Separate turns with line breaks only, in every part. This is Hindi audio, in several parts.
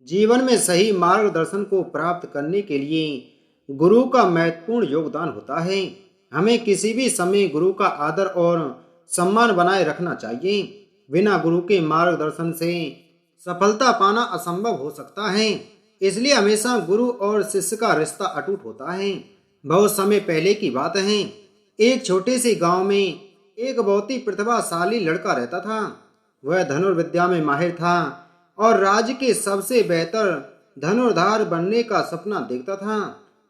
जीवन में सही मार्गदर्शन को प्राप्त करने के लिए गुरु का महत्वपूर्ण योगदान होता है। हमें किसी भी समय गुरु का आदर और सम्मान बनाए रखना चाहिए। बिना गुरु के मार्गदर्शन से सफलता पाना असंभव हो सकता है। इसलिए हमेशा गुरु और शिष्य का रिश्ता अटूट होता है। बहुत समय पहले की बात है। एक छोटे से गांव में एक बहुत ही प्रतिभाशाली लड़का रहता था। वह धनुर्विद्या में माहिर था और राज्य के सबसे बेहतर धनुर्धार बनने का सपना देखता था।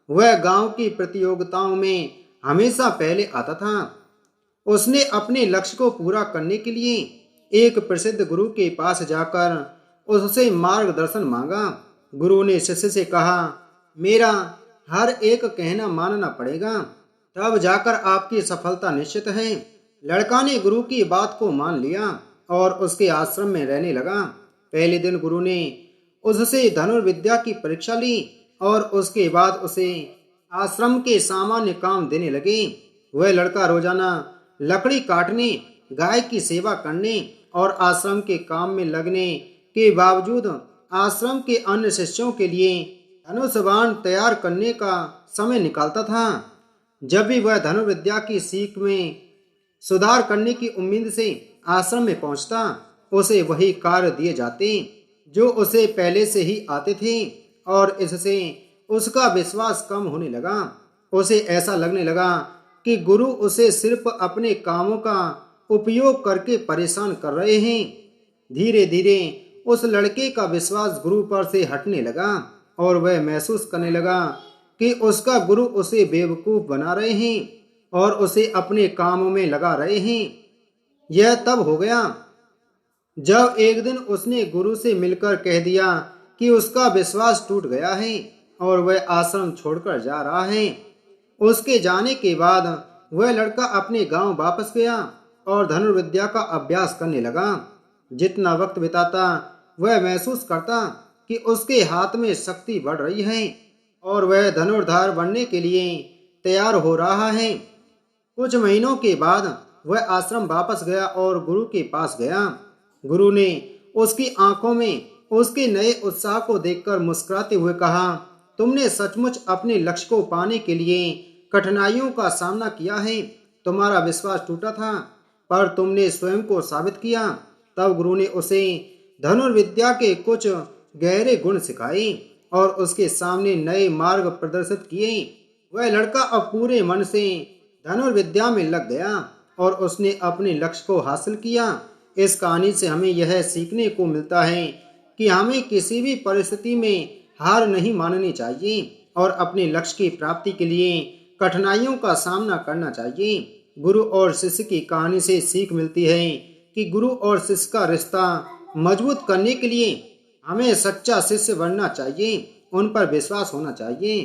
वह गांव की प्रतियोगिताओं में हमेशा पहले आता था। उसने अपने लक्ष्य को पूरा करने के लिए एक प्रसिद्ध गुरु के पास जाकर उससे मार्गदर्शन मांगा। गुरु ने शिष्य से कहा, मेरा हर एक कहना मानना पड़ेगा, तब जाकर आपकी सफलता निश्चित है। लड़का ने गुरु की बात को मान लिया और उसके आश्रम में रहने लगा। पहले दिन गुरु ने उससे धनुर्विद्या की परीक्षा ली और उसके बाद उसे आश्रम के सामान्य काम देने लगे। वह लड़का रोजाना लकड़ी काटने, गाय की सेवा करने और आश्रम के काम में लगने के बावजूद आश्रम के अन्य शिष्यों के लिए धनुष बाण तैयार करने का समय निकालता था। जब भी वह धनुर्विद्या की सीख में सुधार करने की उम्मीद से आश्रम में पहुंचता, उसे वही कार्य दिए जाते जो उसे पहले से ही आते थे और इससे उसका विश्वास कम होने लगा। उसे ऐसा लगने लगा कि गुरु उसे सिर्फ अपने कामों का उपयोग करके परेशान कर रहे हैं। धीरे धीरे उस लड़के का विश्वास गुरु पर से हटने लगा और वह महसूस करने लगा कि उसका गुरु उसे बेवकूफ बना रहे हैं और उसे अपने कामों में लगा रहे हैं। यह तब हो गया जब एक दिन उसने गुरु से मिलकर कह दिया कि उसका विश्वास टूट गया है और वह आश्रम छोड़कर जा रहा है। उसके जाने के बाद वह लड़का अपने गांव वापस गया और धनुर्विद्या का अभ्यास करने लगा। जितना वक्त बिताता वह महसूस करता कि उसके हाथ में शक्ति बढ़ रही है और वह धनुर्धार बनने के लिए तैयार हो रहा है। कुछ महीनों के बाद वह आश्रम वापस गया और गुरु के पास गया। गुरु ने उसकी आंखों में उसके नए उत्साह को देखकर मुस्कुराते हुए कहा, तुमने सचमुच अपने लक्ष्य को पाने के लिए कठिनाइयों का सामना किया है। तुम्हारा विश्वास टूटा था पर तुमने स्वयं को साबित किया। तब गुरु ने उसे धनुर्विद्या के कुछ गहरे गुण सिखाए और उसके सामने नए मार्ग प्रदर्शित किए। वह लड़का अब पूरे मन से धनुर्विद्या में लग गया और उसने अपने लक्ष्य को हासिल किया। इस कहानी से हमें यह सीखने को मिलता है कि हमें किसी भी परिस्थिति में हार नहीं माननी चाहिए और अपने लक्ष्य की प्राप्ति के लिए कठिनाइयों का सामना करना चाहिए। गुरु और शिष्य की कहानी से सीख मिलती है कि गुरु और शिष्य का रिश्ता मजबूत करने के लिए हमें सच्चा शिष्य बनना चाहिए, उन पर विश्वास होना चाहिए।